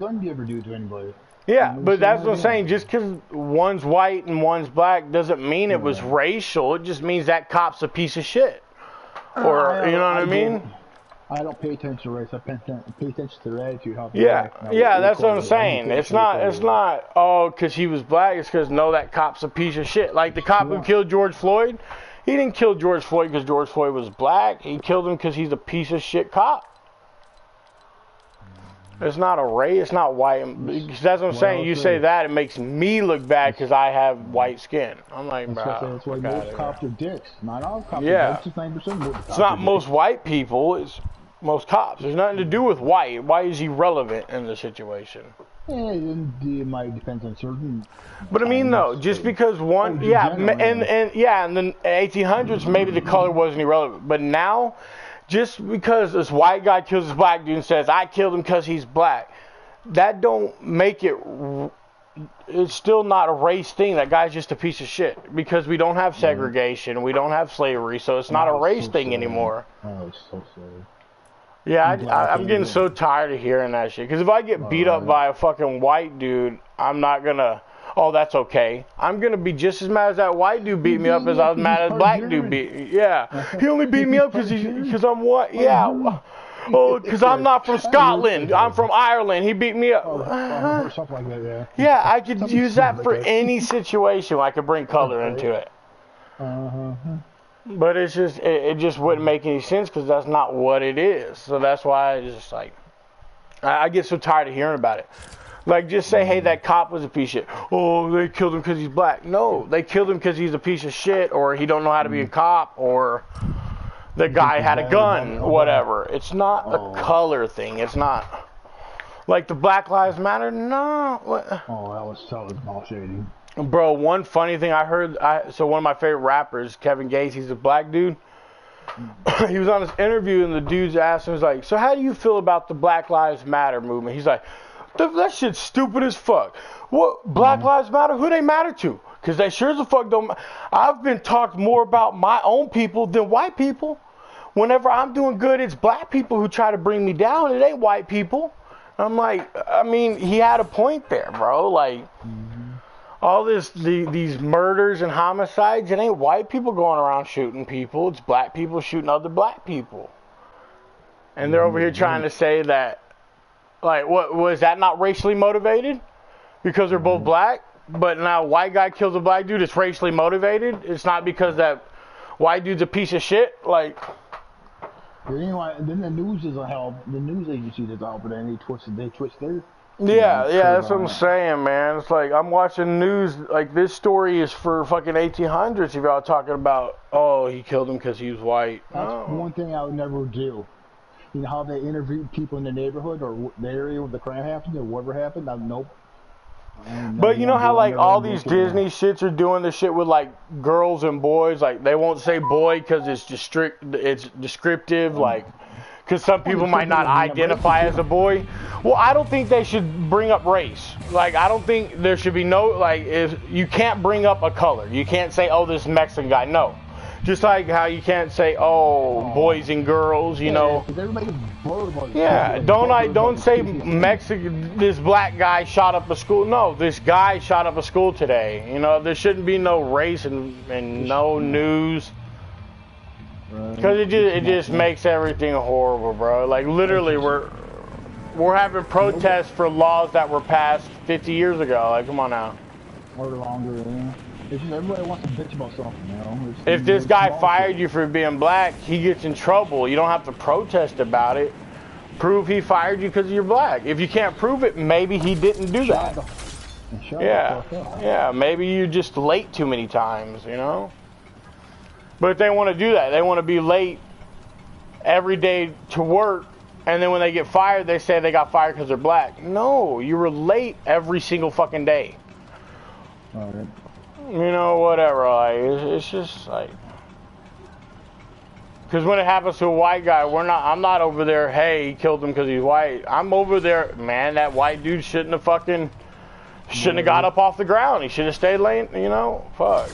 gun do you ever do to anybody? Yeah, but that's what I'm saying. Just because one's white and one's black doesn't mean it was racial. It just means that cop's a piece of shit. Or, you know what I mean? I don't pay attention to race. I pay attention to their attitude. How Yeah, that's what I'm saying. It's not, oh, because he was black. It's because, no, that cop's a piece of shit. Like the cop who killed George Floyd, he didn't kill George Floyd because George Floyd was black. He killed him because he's a piece of shit cop. It's not a race. It's not white. That's what I'm saying. You say that, it makes me look bad because I have white skin. I'm like, bro. That's why most cops are dicks. Not all cops are dicks. Just 90%. It's not most white people. It's most cops. There's nothing to do with white. Why is he relevant in the situation? Yeah, it might depend on certain. But I mean, though, just because one, and then 1800s, maybe the color wasn't irrelevant. But now, just because this white guy kills this black dude and says, I killed him because he's black, that don't make it, it's still not a race thing. That guy's just a piece of shit. Because we don't have segregation, we don't have slavery, so it's not a race thing anymore. Oh, it's so sad. Yeah, I'm getting so tired of hearing that shit. Because if I get beat up by a fucking white dude, I'm not gonna, oh, that's okay. I'm gonna be just as mad as that white dude beat me up as I was mad as black dude beat me. Yeah, he only beat me up because I'm white. Yeah, oh, because I'm not from Scotland. I'm from Ireland. He beat me up. Something like that, yeah. Yeah, I could use that for any situation. I could bring color into it. But it's just, it just wouldn't make any sense because that's not what it is. So that's why I just like, I get so tired of hearing about it. Like, just say, hey, that cop was a piece of shit. Oh, they killed him because he's black. No, they killed him because he's a piece of shit, or he don't know how to be a cop, or the guy had a gun, whatever. It's not a color thing. It's not like the Black Lives Matter. No. Oh, that was bullshitting. Bro, one funny thing I heard, so one of my favorite rappers, Kevin Gates, he's a black dude. He was on this interview and the dude's asked him, he's like, so how do you feel about the Black Lives Matter movement? He's like, that shit's stupid as fuck. What, Black Lives Matter? Who they matter to? Because they sure as the fuck don't. I've been talked more about my own people than white people. Whenever I'm doing good, it's black people who try to bring me down. It ain't white people. I'm like, I mean, he had a point there, bro. Like, all these murders and homicides, it ain't white people going around shooting people. It's black people shooting other black people. And they're over here trying to say that, like, what was that not racially motivated? Because they're both black, but now a white guy kills a black dude, it's racially motivated. It's not because that white dude's a piece of shit. Like, then the news doesn't help. The news agency doesn't help, but then they twist their. Yeah, that's what I'm saying, man. It's like, I'm watching news, like, this story is for fucking 1800s if y'all talking about, oh, he killed him because he was white. That's one thing I would never do. You know how they interviewed people in the neighborhood or the area where the crime happened or whatever happened? Nope. But you know how, like, all these Disney shits are doing this shit with, like, girls and boys? Like, they won't say boy because it's descriptive, like, because some people might not identify as a boy. Well, I don't think they should bring up race. Like, I don't think there should be no, like, if you can't bring up a color. You can't say, oh, this Mexican guy. No. Just like how you can't say, oh, boys and girls, you know. Yeah, don't say Mexican, this black guy shot up a school. No, this guy shot up a school today. You know, there shouldn't be no race and no news. Because it just makes everything horrible, bro. Like, literally, we're having protests for laws that were passed 50 years ago. Like, come on now. Or longer, yeah. It's just everybody wants to bitch about something, you know. If this guy fired you for being black, he gets in trouble. You don't have to protest about it. Prove he fired you because you're black. If you can't prove it, maybe he didn't do that. Yeah, maybe you're just late too many times, you know. But if they want to do that, they want to be late every day to work, and then when they get fired, they say they got fired because they're black. No, you were late every single fucking day. All right. You know, whatever, like, it's just, like, because when it happens to a white guy, I'm not over there, hey, he killed him because he's white. I'm over there, man, that white dude shouldn't have got up off the ground. He should have stayed laying, you know, fuck.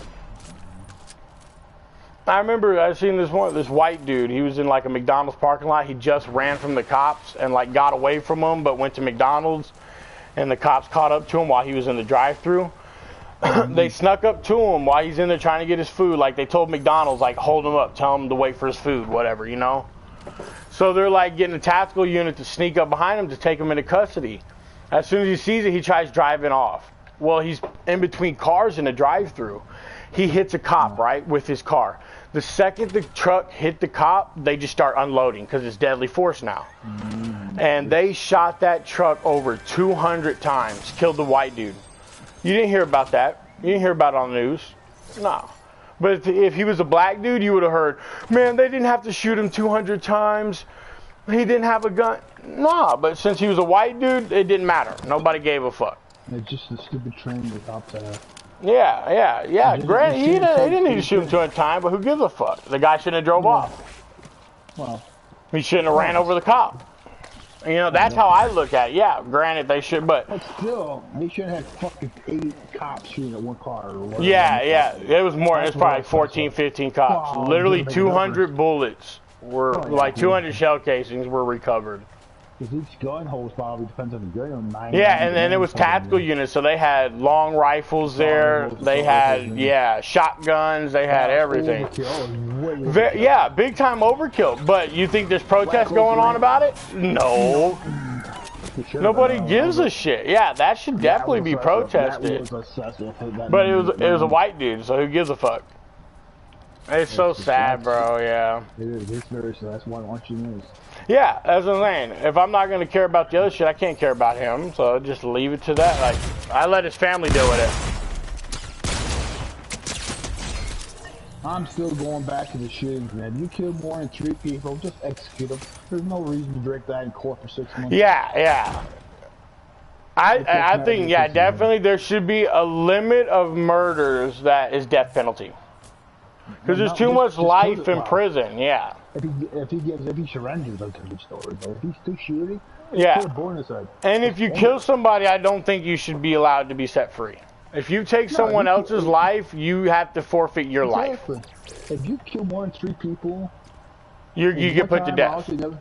I remember I seen this white dude, he was in, like, a McDonald's parking lot. He just ran from the cops and, like, got away from them, but went to McDonald's. and the cops caught up to him while he was in the drive-thru. They snuck up to him while he's in there trying to get his food. Like they told McDonald's, like, hold him up, tell him to wait for his food, whatever, you know. So they're like getting a tactical unit to sneak up behind him to take him into custody. As soon as he sees it, he tries driving off. Well, he's in between cars in a drive-thru. He hits a cop, right, with his car. The second the truck hit the cop, they just start unloading because it's deadly force now. And they shot that truck over 200 times, killed the white dude. You didn't hear about that. You didn't hear about it on the news. No. But if he was a black dude, you would have heard, man, they didn't have to shoot him 200 times. He didn't have a gun. Nah, but since he was a white dude, it didn't matter. Nobody gave a fuck. It's just a stupid trend the cops have. Yeah. Granted, he didn't need to shoot him 200 times, but who gives a fuck? The guy shouldn't have drove off. Well, he shouldn't have ran over the cop. You know, that's how I look at it. Yeah, granted, they should, but still, they should have fucking 8 cops shooting at one car or whatever. Yeah. It was more. It was probably 14, 15 cops. Literally 200 bullets were, like 200 shell casings were recovered. Because each gun holds probably depends on the gun. Yeah, and then it was tactical units, so they had long rifles there. They had, shotguns. They had everything. Yeah, big time overkill. But you think there's protests going on about it? No. Nobody gives a shit. Yeah, that should definitely be protested. But it was a white dude, so who gives a fuck? It's so sad, bro. Yeah. It is. It's very sad. That's why I want you news. Yeah, that's what I'm saying. If I'm not going to care about the other shit, I can't care about him. So just leave it to that. Like, I let his family deal with it. I'm still going back to the shootings, man. You kill more than 3 people, just execute them. There's no reason to direct that in court for 6 months. Yeah. I think, definitely there should be a limit of murders that is death penalty. Because there's too much life in prison, yeah. If he surrenders, that's a good story. But if he's still shooting, and if you kill somebody, I don't think you should be allowed to be set free. If you take someone else's life, you have to forfeit your life. If you kill more than 3 people, you get put to death. And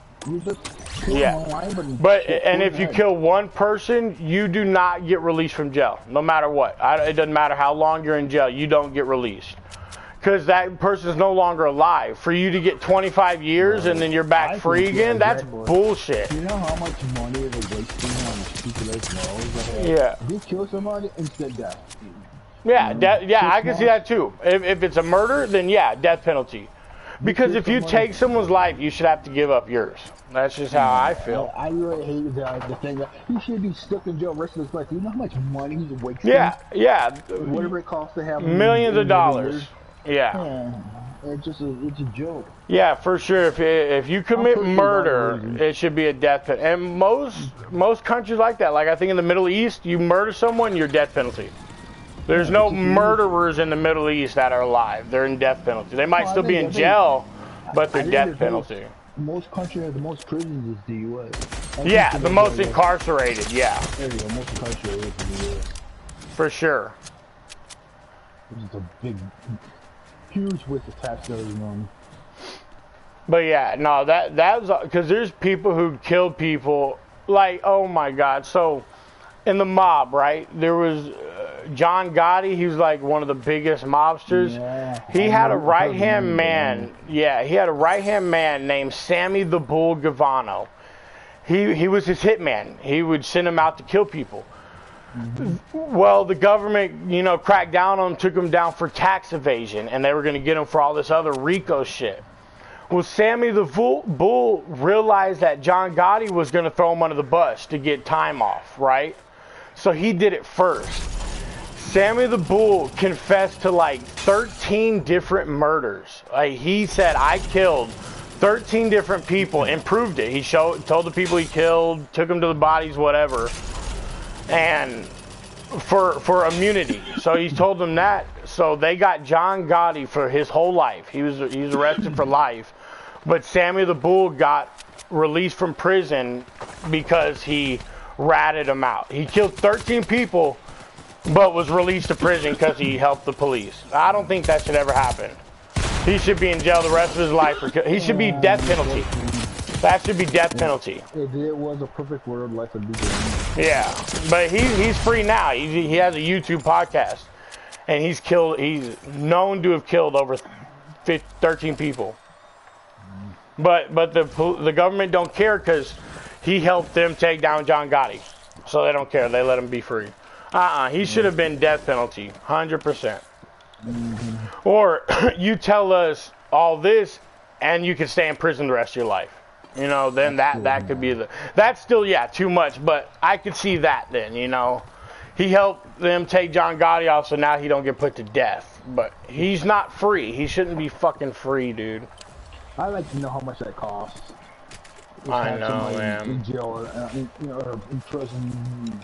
if you kill one person, you do not get released from jail, no matter what. It doesn't matter how long you're in jail, you don't get released. Because that person is no longer alive. For you to get 25 years and then you're back free again, that's bullshit. You know how much money they're wasting on people like those? Yeah. If you kill somebody, instant death. Yeah, I can see that too. If it's a murder, then death penalty. Because if you take someone's life, you should have to give up yours. That's just how I feel. I really hate the thing that he should be stuck in jail the rest of his life. You know how much money he's wasting? Yeah. Whatever it costs to have millions of dollars. Yeah. It's a joke. Yeah, for sure. If you commit murder, it should be a death penalty. And most countries like that. Like I think in the Middle East, you murder someone, you're death penalty. There's no murderers in the Middle East that are alive. They're in death penalty. They might still be in jail, but they're death penalty. Most countries have the most prisons is the U.S. Yeah, the most incarcerated. Yeah. There you go. Most incarcerated is the U.S. For sure. Which is a big, huge waste of tax dollars, man. But yeah, no, that was because there's people who killed people. Like, oh my God. So in the mob, right? There was John Gotti. He was like one of the biggest mobsters. Yeah, he had a right-hand man. Yeah, he had a right-hand man named Sammy the Bull Gavano. He was his hitman. He would send him out to kill people. Well, the government, cracked down on him, took him down for tax evasion, and they were going to get him for all this other RICO shit. Well, Sammy the Bull realized that John Gotti was going to throw him under the bus to get time off, right? So he did it first. Sammy the Bull confessed to like 13 different murders. Like he said, I killed 13 different people and proved it. He told the people he killed, took them to the bodies, whatever. And for immunity. So he told them that. So they got John Gotti for his whole life. He's arrested for life. But Sammy the Bull got released from prison because he ratted him out. He killed 13 people, but was released to prison because he helped the police. I don't think that should ever happen. He should be in jail the rest of his life. He should be death penalty. That should be death penalty. If it was a perfect world, life would be good. Yeah, but he's free now. He has a YouTube podcast, and he's known to have killed over 13 people. But the government don't care because he helped them take down John Gotti, so they don't care. They let him be free. He should have been death penalty, 100%. Or you tell us all this, and you can stay in prison the rest of your life. You know, then that could be that's still, yeah, too much, but I could see that then, you know. He helped them take John Gotti off, so now he don't get put to death. But he's not free. He shouldn't be fucking free, dude. I'd like to know how much that costs. I know, man. In jail, or in prison,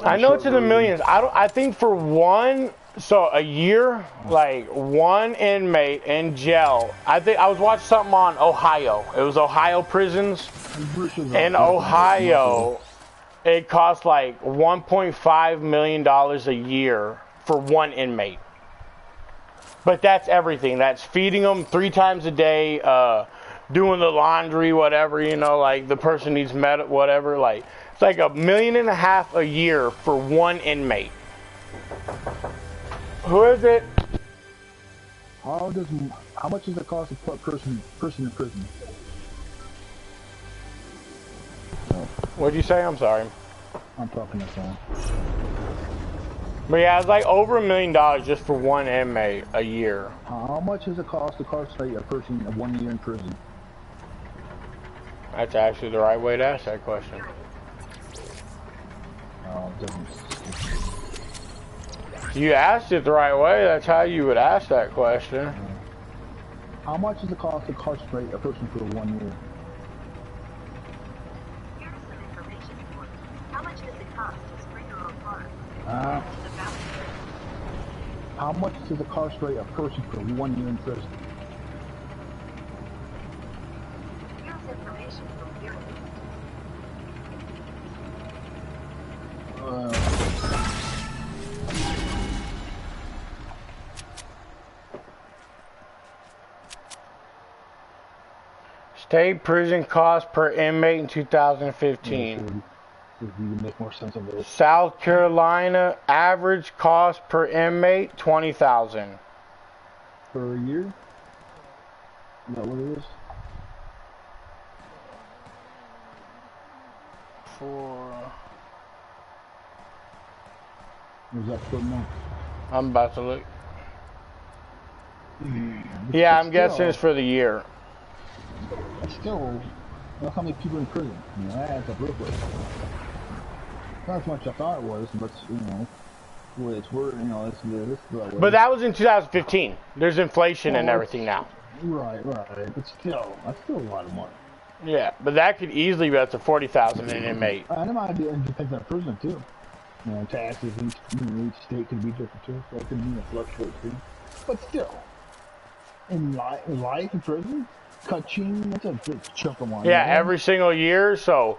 I know it's in the millions. I think for a year, like one inmate in jail. I think I was watching something on Ohio. It was Ohio prisons. In Ohio, it costs like $1.5 million a year for one inmate. But that's everything. That's feeding them 3 times a day, doing the laundry, whatever, you know, like the person needs whatever. Like, it's like $1.5 million a year for one inmate. Who is it? How much does it cost to put a person in prison? What'd you say? I'm sorry. I'm talking to someone. But yeah, it's like over $1 million just for one inmate a year. How much does it cost to incarcerate a person 1 year in prison? That's actually the right way to ask that question. No, it doesn't. You asked it the right way. That's how you would ask that question. How much does it cost to incarcerate a person for 1 year? Here's some information for you. How much does it cost to spray your own farm? How much does it incarcerate a person for 1 year in prison? Here's information from here. State prison cost per inmate in 2015. You make more sense of this. South Carolina average cost per inmate $20,000 Per year? Is that what it is? Or is that per month? I'm about to look. Yeah, I'm guessing it's for the year. Still, look how many people in prison. You know, that adds up real quick. Not as much as I thought it was, but you know, it's worth. You know, this. But that was in 2015. There's inflation and everything now. Right. But still, that's still a lot of money. Yeah, but that could easily be up to $40,000 an inmate. And it might be depends on prison too. You know, taxes each state could be different too, so it could fluctuate too. But still, in life in prison, catching, that's a big chunk of money. Yeah, every single year. So,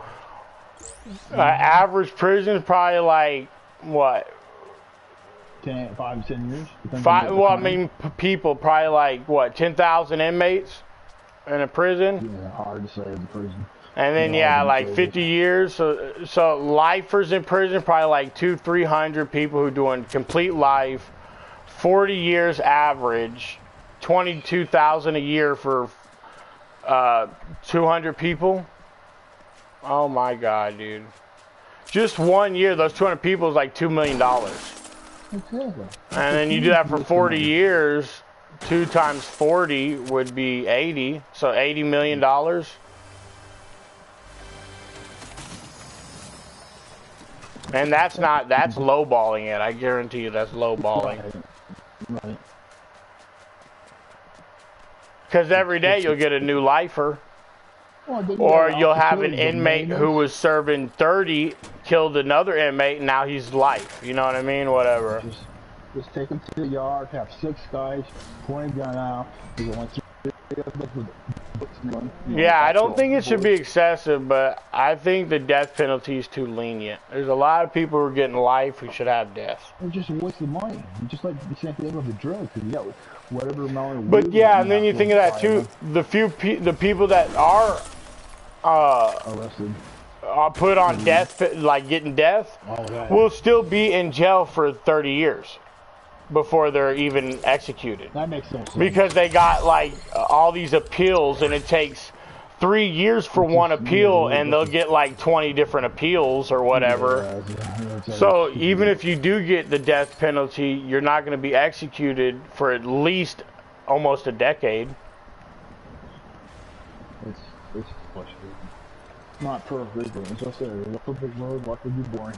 average prison is probably like what? 5 to 10 years. Well, I mean, people probably like what? 10,000 inmates in a prison. Yeah, hard to say in prison. And then like 50 years. So lifers in prison probably like 200-300 people who doing complete life. 40 years average, 22,000 a year for 200 people. Oh my God, dude! Just 1 year, those 200 people is like $2 million. Exactly. And then you do that for 40 years. 2 times 40 would be 80. So $80 million. And that's lowballing it. I guarantee you that's lowballing. Right. Because every day you'll get a new lifer. Or you'll have an inmate who was serving 30, killed another inmate, and now he's life. You know what I mean? Whatever. Just take him to the yard, have 6 guys, point a gun out. Yeah, I don't think it should be excessive, but I think the death penalty is too lenient. There's a lot of people who are getting life who should have death. It's just a waste of money. It's just like the same thing with the drugs. You got whatever amount of. But yeah, and then you think of that too. The people that are arrested, put on death, like getting death, will still be in jail for 30 years before they're even executed. That makes no sense. Because they got like all these appeals, and it takes 3 years for one appeal, and they'll get like 20 different appeals or whatever. So even if you do get the death penalty, you're not going to be executed for at least almost a decade. It's frustrating. It's not perfect, but it's just a perfect world. What would be boring?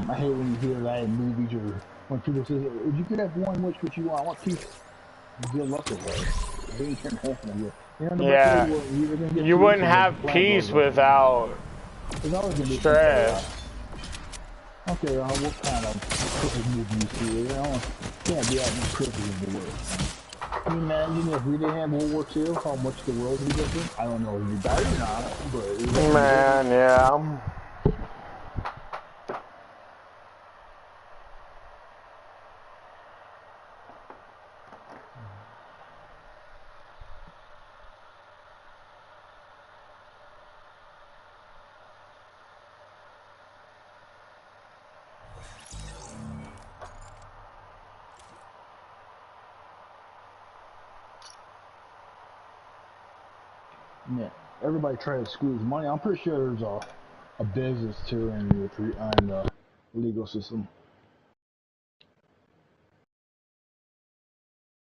I hate when you hear that in movies or when people say, if you could have one wish what you want, I want peace. Good luck with that. They ain't gonna happen here. Yeah. You wouldn't have peace without stress. Okay, what kind of perfect movie you see? You know, can't be out in perfect in the world. Can you imagine if we didn't have World War II, how much the world would be different? I don't know if you died or not, but... Man, yeah. Yeah, everybody tries to squeeze money. I'm pretty sure there's a business too in the legal system.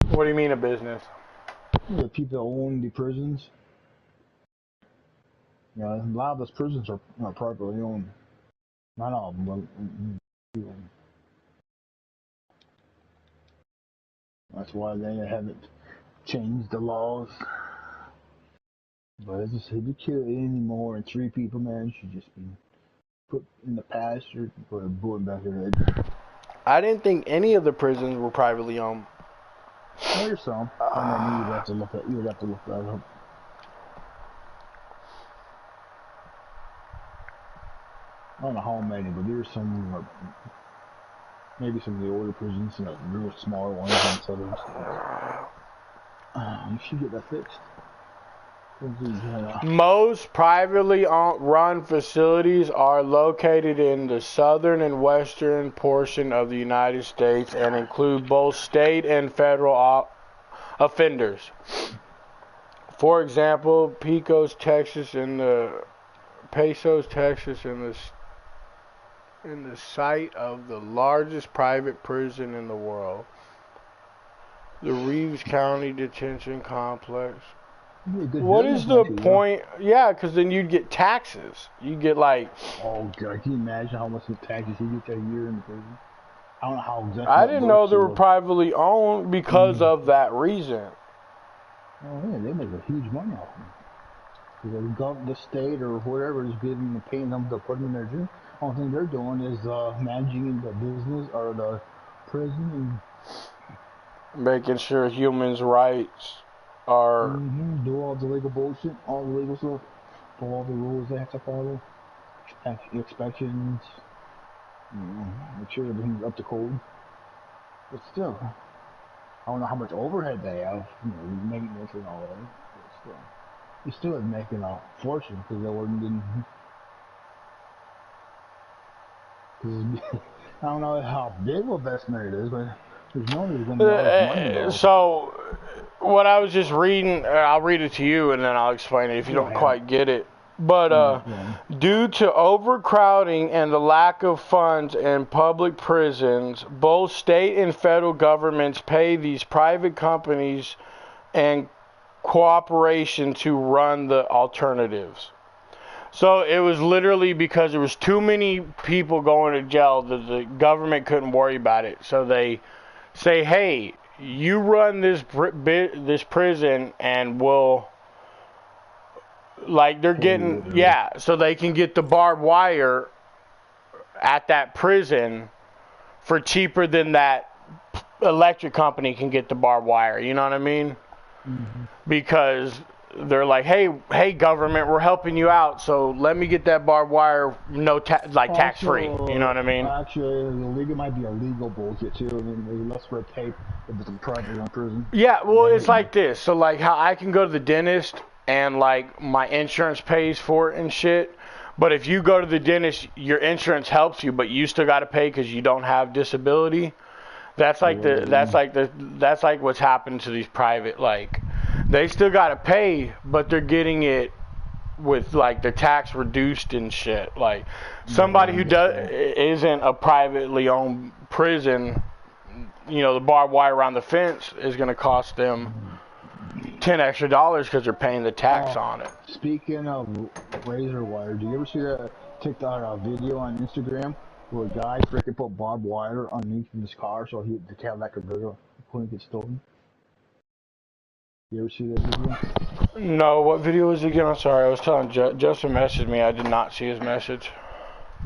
What do you mean a business? The people that own the prisons. You know, a lot of those prisons are privately owned. Not all of them, but that's why they haven't changed the laws. But it's just, if you kill any more than 3 people, man, you should just be put in the pasture or a bullet back in the head. I didn't think any of the prisons were privately owned. There's some. I mean, you'd have to look that up. I don't know how many, but there's some, maybe some of the older prisons, real smaller ones and southern states. You should get that fixed. Most privately run facilities are located in the southern and western portion of the United States and include both state and federal offenders. For example, Pecos, Texas, and the Pasos, Texas, in the site of the largest private prison in the world, the Reeves County Detention Complex. What is the point? Yeah, because then you'd get taxes. You get like... Oh, God. Can you imagine how much taxes you get that year in the prison? I don't know how exactly... I didn't know they were privately owned because of that reason. Oh, yeah, they make a huge money off them. Because the state or whatever is giving them, paying them to put them in their jail. The only thing they're doing is managing the business or the prison. And making sure humans' rights are... do all the legal bullshit, all the legal stuff, follow all the rules they have to follow, inspections, make sure everything's up to code. But still, I don't know how much overhead they have, maintenance and all that. But still, you still are making a fortune because they wouldn't. I don't know how big of investment it is, but there's no reason to money. So, what I was just reading, I'll read it to you and then I'll explain it if you don't quite get it. But due to overcrowding and the lack of funds in public prisons, both state and federal governments pay these private companies and cooperation to run the alternatives. So it was literally because there was too many people going to jail that the government couldn't worry about it. So they say, hey, you run this prison and we'll, like they're getting, so they can get the barbed wire at that prison for cheaper than that electric company can get the barbed wire. You know what I mean? Mm-hmm. Because they're like, hey, government, we're helping you out, so let me get that barbed wire, tax-free. You know what I mean? Actually, it might be illegal bullshit too. I mean, there's less red tape if it's a private prison. Yeah, well, it's like this. So, like how I can go to the dentist and like my insurance pays for it and shit. But if you go to the dentist, your insurance helps you, but you still got to pay because you don't have disability. That's like what's happened to these private, like they still got to pay, but they're getting it with like the tax reduced and shit. Like somebody who isn't a privately owned prison, you know, the barbed wire around the fence is going to cost them $10 extra because they're paying the tax on it. Speaking of razor wire, do you ever see that TikTok video on Instagram where a guy freaking put barbed wire underneath his car so the Cadillac converter couldn't get stolen? You ever see that video? No, what video was it again? I'm sorry, I was telling Justin messaged me. I did not see his message.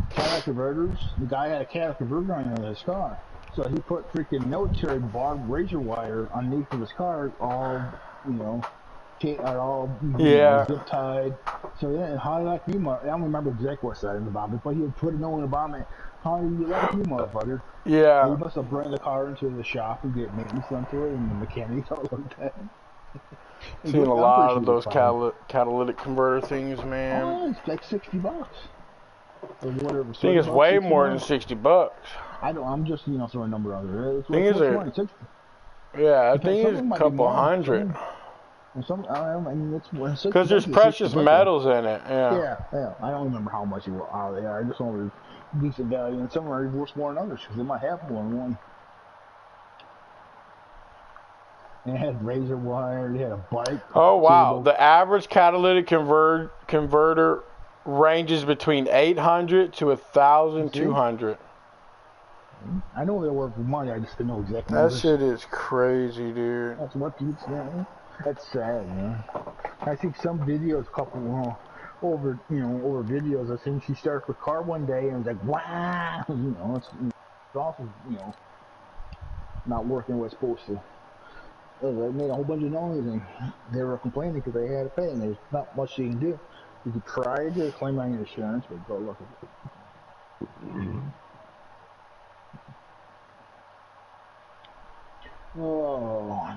Cadillac converters. The guy had a Cadillac converter on his car, so he put freaking military barbed razor wire underneath of his car, all all zip tied. So yeah, how like you, I don't remember exactly what side of the bomb, but he would put it on the bomb. How you like you, motherfucker? Yeah. He must have brought the car into the shop and get maintenance done to it, and the mechanics all like that. Seen a lot of those catalytic converter things, man. Oh, it's like $60. Or whatever. I think it's way more than $60. I don't. I'm just throwing a number out there. I think I think it's a couple hundred. Because there's precious metals in it. Yeah. I don't remember how much they are. I just know there's decent value, and some are worth more than others because they might have more than one. And it had razor wire. It had a bike. Oh wow! The average catalytic converter ranges between 800 to 1,200. I know they work for money. I just didn't know exactly. That shit is crazy, dude. That's what people say. That's sad, man. I think some videos, over videos. I think she started her car one day and was like, wow, it's also, not working what's supposed to. They made a whole bunch of noise and they were complaining because they had to pay, and there's not much you can do. You could try to claim on your insurance, but go look at it. Oh.